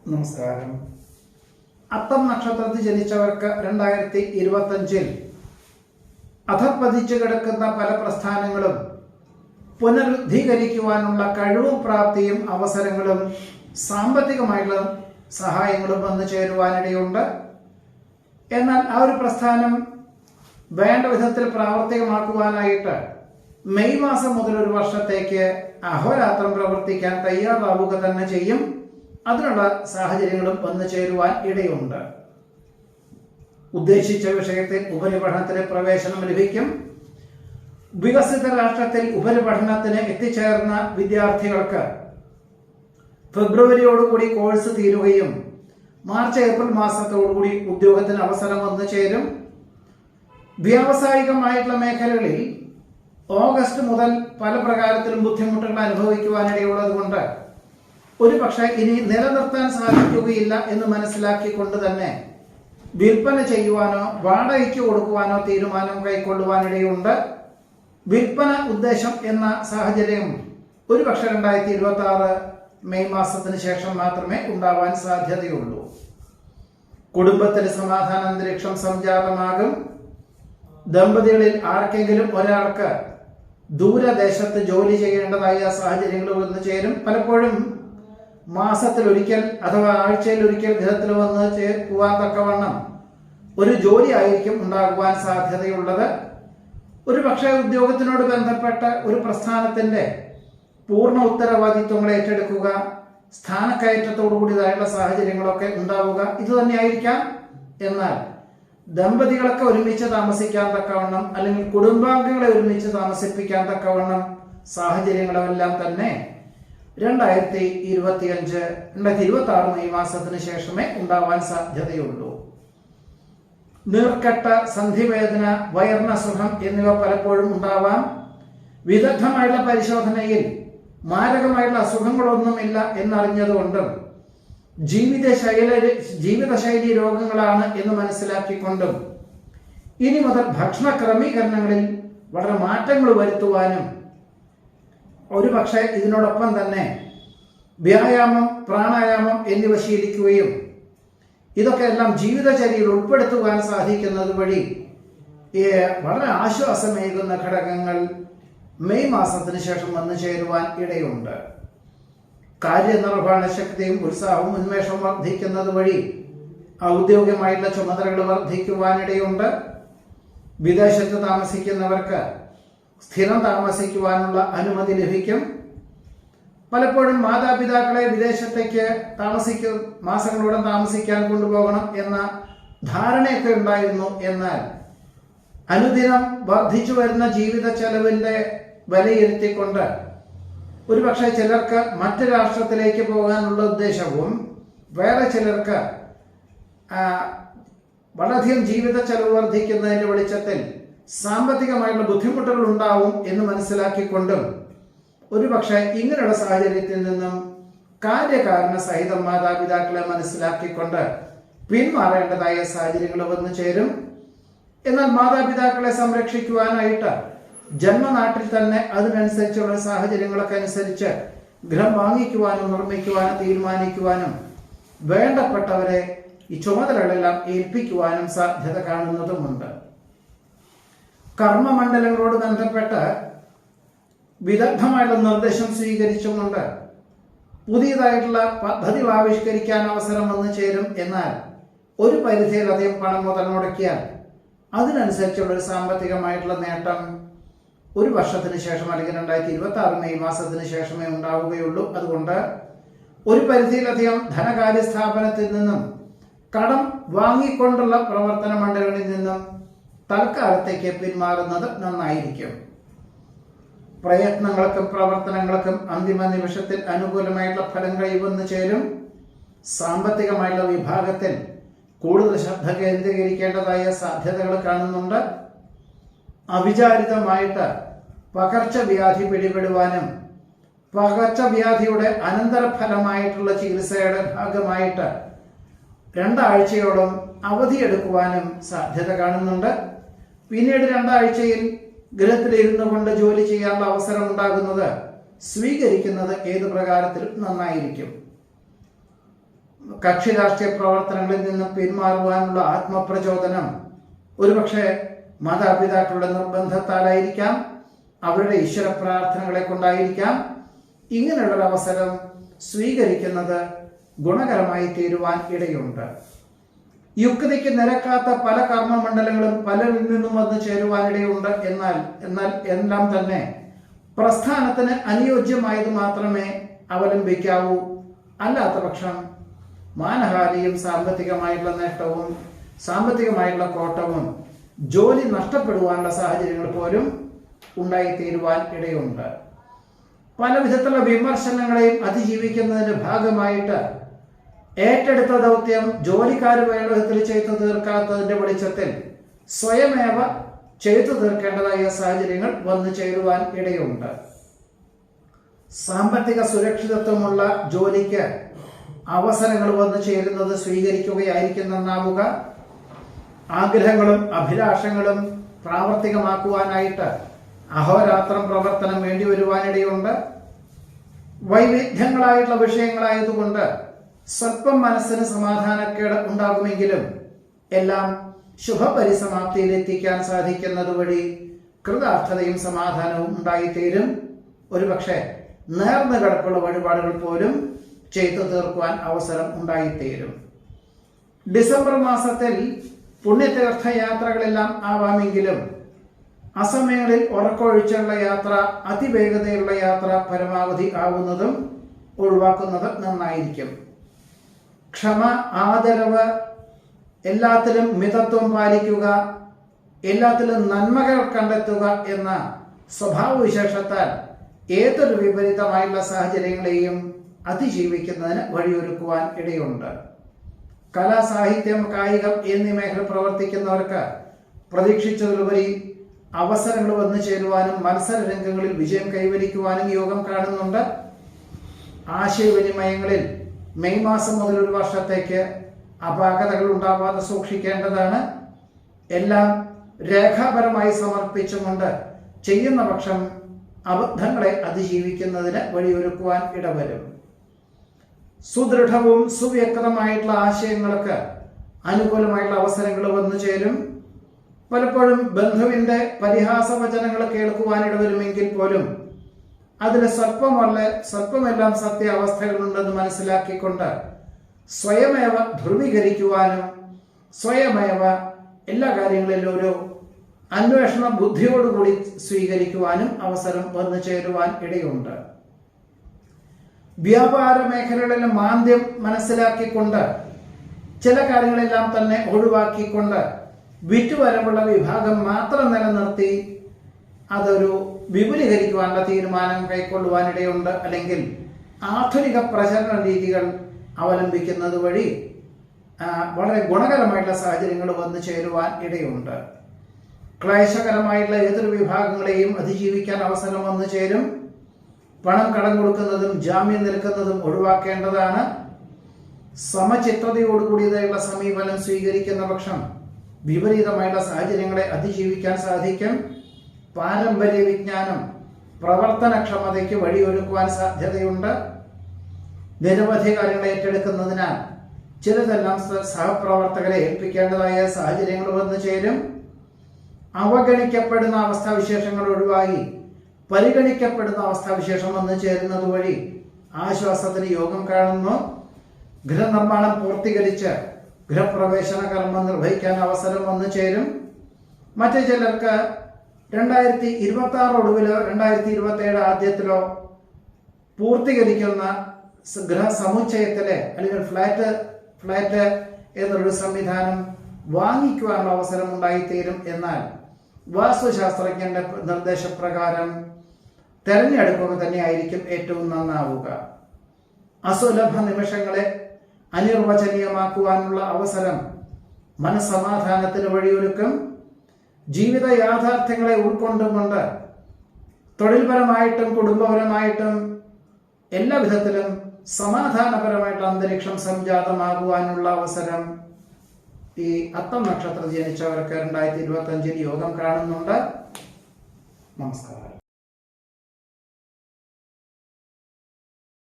നമസ്കാരം. അത്തം നക്ഷത്രത്തിൽ ജനിച്ചവർക്ക് 2025 അധപ്പതിച്ചു കിടക്കുന്ന പല പ്രസ്ഥാനങ്ങളും പുനരുദ്ധീകരിക്കുവാനുള്ള കഴിവും പ്രാപ്തിയും അവസരങ്ങളും സാമ്പത്തികമായിട്ടുള്ള സഹായങ്ങളും വന്നു ചേരുവാനിടയുണ്ട്. എന്നാൽ ആ ഒരു പ്രസ്ഥാനം വേണ്ട വിധത്തിൽ പ്രാവർത്തികമാക്കുവാനായിട്ട് മെയ് മാസം മുതൽ ഒരു വർഷത്തേക്ക് അഹോരാത്രം പ്രവർത്തിക്കാൻ തയ്യാറാവുക തന്നെ ചെയ്യും. അതിനുള്ള സാഹചര്യങ്ങളും വന്നു ചേരുവാൻ ഇടയുണ്ട്. ഉദ്ദേശിച്ച വിഷയത്തിൽ ഉപരിപഠനത്തിന് പ്രവേശനം ലഭിക്കും. വികസിത രാഷ്ട്രത്തിൽ ഉപരിപഠനത്തിന് എത്തിച്ചേർന്ന വിദ്യാർത്ഥികൾക്ക് ഫെബ്രുവരിയോടുകൂടി കോഴ്സ് തീരുകയും മാർച്ച് ഏപ്രിൽ മാസത്തോടുകൂടി ഉദ്യോഗത്തിന് അവസരം വന്നു ചേരും. വ്യാവസായികമായിട്ടുള്ള മേഖലകളിൽ ഓഗസ്റ്റ് മുതൽ പല പ്രകാരത്തിലും ബുദ്ധിമുട്ടുകൾ അനുഭവിക്കുവാനിടയുള്ളത് കൊണ്ട് ഒരു പക്ഷേ ഇനി നിലനിർത്താൻ സാധിക്കുകയില്ല എന്ന് മനസ്സിലാക്കിക്കൊണ്ട് തന്നെ വിൽപ്പന ചെയ്യുവാനോ വാടകയ്ക്ക് കൊടുക്കുവാനോ തീരുമാനം കൈക്കൊള്ളുവാനിടയുണ്ട്. വിൽപ്പന ഉദ്ദേശം എന്ന സാഹചര്യം ഒരു പക്ഷേ 2026 മെയ് മാസത്തിന് ശേഷം മാത്രമേ ഉണ്ടാവാൻ സാധ്യതയുള്ളൂ. കുടുംബത്തിൽ സമാധാന അന്തരീക്ഷം സംജാതമാകും. ദമ്പതികളിൽ ആർക്കെങ്കിലും ഒരാൾക്ക് ദൂരദേശത്ത് ജോലി ചെയ്യേണ്ടതായ സാഹചര്യങ്ങൾ വന്നു ചേരും. പലപ്പോഴും മാസത്തിൽ ഒരിക്കൽ അഥവാ ആഴ്ചയിൽ ഒരിക്കൽ ഗൃഹത്തിൽ വന്ന് പോകാൻ തക്കവണ്ണം ഒരു ജോലി ആയിരിക്കും ഉണ്ടാകുവാൻ സാധ്യതയുള്ളത്. ഒരു പക്ഷേ ഉദ്യോഗത്തിനോട് ബന്ധപ്പെട്ട ഒരു പ്രസ്ഥാനത്തിന്റെ പൂർണ്ണ ഉത്തരവാദിത്വങ്ങൾ ഏറ്റെടുക്കുക, സ്ഥാനക്കയറ്റത്തോടുകൂടിയതായുള്ള സാഹചര്യങ്ങളൊക്കെ ഉണ്ടാവുക, ഇത് തന്നെയായിരിക്കാം. എന്നാൽ ദമ്പതികളൊക്കെ ഒരുമിച്ച് താമസിക്കാൻ തക്കവണ്ണം അല്ലെങ്കിൽ കുടുംബാംഗങ്ങളെ ഒരുമിച്ച് താമസിപ്പിക്കാൻ തക്കവണ്ണം സാഹചര്യങ്ങളെല്ലാം തന്നെ 2026 മെയ് മാസത്തിന് ശേഷമേ ഉണ്ടാവാൻ സാധ്യതയുള്ളൂ. നീർക്കെട്ട, സന്ധിവേദന, വയറിനസുഖം എന്നിവ പലപ്പോഴും ഉണ്ടാവാം. വിദഗ്ധമായുള്ള പരിശോധനയിൽ മാരകമായിട്ടുള്ള അസുഖങ്ങളൊന്നുമില്ല എന്നറിഞ്ഞതുകൊണ്ടും ജീവിതശൈലി രോഗങ്ങളാണ് എന്ന് മനസ്സിലാക്കിക്കൊണ്ടും ഇനി മുതൽ ഭക്ഷണ ക്രമീകരണങ്ങളിൽ വളരെ മാറ്റങ്ങൾ വരുത്തുവാനും ഒരു പക്ഷേ ഇതിനോടൊപ്പം തന്നെ വ്യായാമം, പ്രാണായാമം എന്നിവ ശീലിക്കുകയും ഇതൊക്കെ എല്ലാം ജീവിതചര്യയിൽ ഉൾപ്പെടുത്തുവാൻ സാധിക്കുന്നത് വഴി വളരെ ആശ്വാസമേകുന്ന ഘടകങ്ങൾ മെയ് മാസത്തിന് ശേഷം വന്നു ചേരുവാൻ ഇടയുണ്ട്. കാര്യനിർവഹണ ശക്തിയും ഉത്സാഹവും ഉന്മേഷവും വർദ്ധിക്കുന്നത് വഴി ഔദ്യോഗികമായിട്ടുള്ള ചുമതലകൾ വർദ്ധിക്കുവാനിടയുണ്ട്. വിദേശത്ത് താമസിക്കുന്നവർക്ക് സ്ഥിരം താമസിക്കുവാനുള്ള അനുമതി ലഭിക്കും. പലപ്പോഴും മാതാപിതാക്കളെ വിദേശത്തേക്ക് മാസങ്ങളോടെ താമസിക്കാൻ കൊണ്ടുപോകണം എന്ന ധാരണയൊക്കെ ഉണ്ടായിരുന്നു. എന്നാൽ അനുദിനം വർദ്ധിച്ചു വരുന്ന ജീവിത ചെലവിന്റെ വിലയിരുത്തിക്കൊണ്ട് ഒരുപക്ഷെ ചിലർക്ക് മറ്റ് രാഷ്ട്രത്തിലേക്ക് പോകാനുള്ള ഉദ്ദേശവും വേറെ ചിലർക്ക് വളരെയധികം ജീവിത ചെലവ് വർദ്ധിക്കുന്നതിന്റെ വെളിച്ചത്തിൽ സാമ്പത്തികമായിട്ടുള്ള ബുദ്ധിമുട്ടുകൾ ഉണ്ടാവും എന്ന് മനസ്സിലാക്കിക്കൊണ്ടും ഒരുപക്ഷെ ഇങ്ങനെയുള്ള സാഹചര്യത്തിൽ നിന്നും കാര്യകാരണ സഹിതം മാതാപിതാക്കളെ മനസ്സിലാക്കിക്കൊണ്ട് പിന്മാറേണ്ടതായ സാഹചര്യങ്ങൾ വന്നു ചേരും. എന്നാൽ മാതാപിതാക്കളെ സംരക്ഷിക്കുവാനായിട്ട് ജന്മനാട്ടിൽ തന്നെ അതിനനുസരിച്ചുള്ള സാഹചര്യങ്ങളൊക്കെ അനുസരിച്ച് ഗൃഹം വാങ്ങിക്കുവാനും നിർമ്മിക്കുവാനും തീരുമാനിക്കുവാനും വേണ്ടപ്പെട്ടവരെ ഈ ചുമതലകളെല്ലാം ഏൽപ്പിക്കുവാനും സാധ്യത കാണുന്നതുമുണ്ട്. കർമ്മമണ്ഡലങ്ങളോട് ബന്ധപ്പെട്ട് വിദഗ്ധമായിട്ടുള്ള നിർദ്ദേശം സ്വീകരിച്ചുകൊണ്ട് പുതിയതായിട്ടുള്ള പദ്ധതി ആവിഷ്കരിക്കാൻ അവസരം വന്നു ചേരും. എന്നാൽ ഒരു പരിധിയിലധികം പണം മുതൽ മുടക്കിയാൽ അതിനനുസരിച്ചുള്ള ഒരു സാമ്പത്തികമായിട്ടുള്ള നേട്ടം ഒരു വർഷത്തിന് ശേഷം അല്ലെങ്കിൽ 2026 മെയ് മാസത്തിന് ശേഷമേ ഉണ്ടാവുകയുള്ളൂ. അതുകൊണ്ട് ഒരു പരിധിയിലധികം ധനകാര്യ സ്ഥാപനത്തിൽ നിന്നും കടം വാങ്ങിക്കൊണ്ടുള്ള പ്രവർത്തന മണ്ഡലങ്ങളിൽ നിന്നും തൽക്കാലത്തേക്ക് പിന്മാറുന്നത് നന്നായിരിക്കും. പ്രയത്നങ്ങൾക്കും പ്രവർത്തനങ്ങൾക്കും അന്തിമ നിമിഷത്തിൽ അനുകൂലമായിട്ടുള്ള ഫലം കൈവന്നു ചേരും. സാമ്പത്തികമായിട്ടുള്ള വിഭാഗത്തിൽ കൂടുതൽ ശ്രദ്ധ കേന്ദ്രീകരിക്കേണ്ടതായ സാധ്യതകൾ കാണുന്നുണ്ട്. അവിചാരിതമായിട്ട് പകർച്ചവ്യാധി പിടിപെടുവാനും പകർച്ചവ്യാധിയുടെ അനന്തരഫലമായിട്ടുള്ള ചികിത്സയുടെ ഭാഗമായിട്ട് 2 ആഴ്ചയോളം അവധിയെടുക്കുവാനും സാധ്യത കാണുന്നുണ്ട്. പിന്നീട് 2 ആഴ്ചയിൽ ഗൃഹത്തിലിരുന്നു കൊണ്ട് ജോലി ചെയ്യാനുള്ള അവസരം ഉണ്ടാകുന്നത് സ്വീകരിക്കുന്നത് ഏത് പ്രകാരത്തിലും നന്നായിരിക്കും. കക്ഷി രാഷ്ട്രീയ പ്രവർത്തനങ്ങളിൽ നിന്ന് പിന്മാറുവാനുള്ള ആത്മപ്രചോദനം ഒരുപക്ഷെ മാതാപിതാക്കളുടെ നിർബന്ധത്താലായിരിക്കാം, അവരുടെ ഈശ്വര പ്രാർത്ഥനകളെ കൊണ്ടായിരിക്കാം. ഇങ്ങനെയുള്ള അവസരം സ്വീകരിക്കുന്നത് ഗുണകരമായി തീരുവാൻ ഇടയുണ്ട്. യുക്തിക്ക് നിരക്കാത്ത പല കർമ്മമണ്ഡലങ്ങളും പലരിൽ നിന്നും വന്നു ചേരുവാനിടയുണ്ട്. എന്നാൽ എല്ലാം തന്നെ പ്രസ്ഥാനത്തിന് അനുയോജ്യമായത് മാത്രമേ അവലംബിക്കാവൂ. അല്ലാത്ത പക്ഷം മാനഹാനിയും സാമ്പത്തികമായിട്ടുള്ള നേട്ടവും സാമ്പത്തികമായിട്ടുള്ള കോട്ടവും ജോലി നഷ്ടപ്പെടുവാനുള്ള സാഹചര്യങ്ങൾ പോലും ഉണ്ടായിത്തീരുവാൻ ഇടയുണ്ട്. പല വിധത്തിലുള്ള വിമർശനങ്ങളെയും അതിജീവിക്കുന്നതിന്റെ ഭാഗമായിട്ട് ഏറ്റെടുത്ത ദൗത്യം ജോലിക്കാർ വേണ്ട വിധത്തിൽ ചെയ്തു തീർക്കാത്തതിന്റെ വെളിച്ചത്തിൽ സ്വയമേവ ചെയ്തു തീർക്കേണ്ടതായ സാഹചര്യങ്ങൾ വന്നു ചേരുവാൻ ഇടയുണ്ട്. സാമ്പത്തിക സുരക്ഷിതത്വമുള്ള ജോലിക്ക് അവസരങ്ങൾ വന്നു ചേരുന്നത് സ്വീകരിക്കുകയായിരിക്കുമെന്നാവുക. ആഗ്രഹങ്ങളും അഭിലാഷങ്ങളും പ്രാവർത്തികമാക്കുവാനായിട്ട് അഹോരാത്രം പ്രവർത്തനം വേണ്ടി വരുവാനിടയുണ്ട്. വൈവിധ്യങ്ങളായിട്ടുള്ള വിഷയങ്ങളായതുകൊണ്ട് സ്വല്പം മനസ്സിന് സമാധാനക്കേട് ഉണ്ടാകുമെങ്കിലും എല്ലാം ശുഭപരിസമാപ്തിയിലെത്തിക്കാൻ സാധിക്കുന്നത് വഴി കൃതാർത്ഥതയും സമാധാനവും ഉണ്ടായിത്തീരും. ഒരുപക്ഷെ നേർന്നു കിടപ്പുള്ള വഴിപാടുകൾ പോലും ചെയ്തു തീർക്കുവാൻ അവസരം ഉണ്ടായിത്തീരും. ഡിസംബർ മാസത്തിൽ പുണ്യതീർത്ഥയാത്രകളെല്ലാം ആവാമെങ്കിലും അസമയങ്ങളിൽ ഉറക്കമൊഴിച്ചുള്ള യാത്ര, അതിവേഗതയുള്ള യാത്ര പരമാവധി ആവുന്നതും ഒഴിവാക്കുന്നത് നന്നായിരിക്കും. ക്ഷമ, ആദരവ്, എല്ലാത്തിലും മിതത്വം പാലിക്കുക, എല്ലാത്തിലും നന്മകൾ കണ്ടെത്തുക എന്ന സ്വഭാവവിശേഷത്താൽ ഏതൊരു വിപരീതമായുള്ള സാഹചര്യങ്ങളെയും അതിജീവിക്കുന്നതിന് വഴിയൊരുക്കുവാൻ ഇടയുണ്ട്. കല, സാഹിത്യം, കായികം എന്നീ മേഖല പ്രവർത്തിക്കുന്നവർക്ക് പ്രതീക്ഷിച്ചതിലുപരി അവസരങ്ങൾ വന്നു ചേരുവാനും മത്സര രംഗങ്ങളിൽ വിജയം കൈവരിക്കുവാനും യോഗം കാണുന്നുണ്ട്. ആശയവിനിമയങ്ങളിൽ മെയ് മാസം മുതൽ ഒരു വർഷത്തേക്ക് അപാകതകൾ ഉണ്ടാവാതെ സൂക്ഷിക്കേണ്ടതാണ്. എല്ലാം രേഖാപരമായി സമർപ്പിച്ചുകൊണ്ട് ചെയ്യുന്ന പക്ഷം അബദ്ധങ്ങളെ അതിജീവിക്കുന്നതിന് വഴിയൊരുക്കുവാൻ ഇടവരും. സുദൃഢവും സുവ്യക്തമായിട്ടുള്ള ആശയങ്ങൾക്ക് അനുകൂലമായിട്ടുള്ള അവസരങ്ങൾ വന്നു ചേരും. പലപ്പോഴും ബന്ധുവിന്റെ പരിഹാസ വചനങ്ങൾ കേൾക്കുവാൻ ഇടവരുമെങ്കിൽ പോലും അതിൽ സ്വല്പമെല്ലാം സത്യാവസ്ഥകളുണ്ടെന്ന് മനസ്സിലാക്കിക്കൊണ്ട് സ്വയമേവ ധ്രുവീകരിക്കുവാനും സ്വയമേവ എല്ലാ കാര്യങ്ങളിലും ഒരു അന്വേഷണ ബുദ്ധിയോടുകൂടി സ്വീകരിക്കുവാനും അവസരം വന്നു ചേരുവാൻ ഇടയുണ്ട്. വ്യാപാര മേഖലകളിലെ മാന്ദ്യം മനസ്സിലാക്കിക്കൊണ്ട് ചില കാര്യങ്ങളെല്ലാം തന്നെ ഒഴിവാക്കിക്കൊണ്ട് വിറ്റുവരവുള്ള വിഭാഗം മാത്രം നിലനിർത്തി അതൊരു വിപുലീകരിക്കുവാനുള്ള തീരുമാനം കൈക്കൊള്ളുവാനിടയുണ്ട്. അല്ലെങ്കിൽ ആധുനിക പ്രചരണ രീതികൾ അവലംബിക്കുന്നത് വഴി വളരെ ഗുണകരമായിട്ടുള്ള സാഹചര്യങ്ങൾ വന്നു ചേരുവാൻ ഇടയുണ്ട്. ക്ലേശകരമായിട്ടുള്ള ഏതൊരു വിഭാഗങ്ങളെയും അതിജീവിക്കാൻ അവസരം വന്നു ചേരും. പണം കടം കൊടുക്കുന്നതും ജാമ്യം നിൽക്കുന്നതും ഒഴിവാക്കേണ്ടതാണ്. സമചിത്രതയോടുകൂടിയതായുള്ള സമീപനം സ്വീകരിക്കുന്ന പക്ഷം വിപരീതമായുള്ള സാഹചര്യങ്ങളെ അതിജീവിക്കാൻ സാധിക്കും. പാരമ്പര്യ വിജ്ഞാനം പ്രവർത്തനക്ഷമതയ്ക്ക് വഴിയൊരുക്കുവാൻ സാധ്യതയുണ്ട്. നിരവധി കാര്യങ്ങൾ ഏറ്റെടുക്കുന്നതിനാൽ ചിലതെല്ലാം സഹപ്രവർത്തകരെ ഏൽപ്പിക്കേണ്ടതായ സാഹചര്യങ്ങൾ വന്നു ചേരും. അവഗണിക്കപ്പെടുന്ന അവസ്ഥാവിശേഷങ്ങൾ ഒഴിവായി പരിഗണിക്കപ്പെടുന്ന അവസ്ഥാവിശേഷം വന്നു ചേരുന്നത് വഴി ആശ്വാസത്തിന് യോഗം കാണുന്നു. ഗൃഹനിർമ്മാണം പൂർത്തീകരിച്ച് ഗൃഹപ്രവേശന കർമ്മം നിർവഹിക്കാൻ അവസരം വന്നു ചേരും. മറ്റു ചിലർക്ക് 2026 ഒടുവിലോ 2027 ആദ്യത്തിലോ പൂർത്തീകരിക്കുന്ന ഗൃഹസമുച്ചയത്തിലെ അല്ലെങ്കിൽ ഫ്ലാറ്റ് എന്നൊരു സംവിധാനം വാങ്ങിക്കുവാനുള്ള അവസരം ഉണ്ടായിത്തീരും. എന്നാൽ വാസ്തുശാസ്ത്രജ്ഞന്റെ നിർദ്ദേശപ്രകാരം തെരഞ്ഞെടുക്കുക തന്നെയായിരിക്കും ഏറ്റവും നന്നാവുക. അസുലഭ നിമിഷങ്ങളെ അനിർവചനീയമാക്കുവാനുള്ള അവസരം മനസ്സമാധാനത്തിന് വഴിയൊരുക്കും. ജീവിത യാഥാർത്ഥ്യങ്ങളെ ഉൾക്കൊണ്ടുകൊണ്ട് തൊഴിൽപരമായിട്ടും കുടുംബപരമായിട്ടും എല്ലാ വിധത്തിലും സമാധാനപരമായിട്ടുള്ള അന്തരീക്ഷം സംജാതമാകുവാനുള്ള അവസരം ഈ അത്തം നക്ഷത്രം ജനിച്ചവർക്ക് 2025 യോഗം കാണുന്നുണ്ട്. നമസ്കാരം.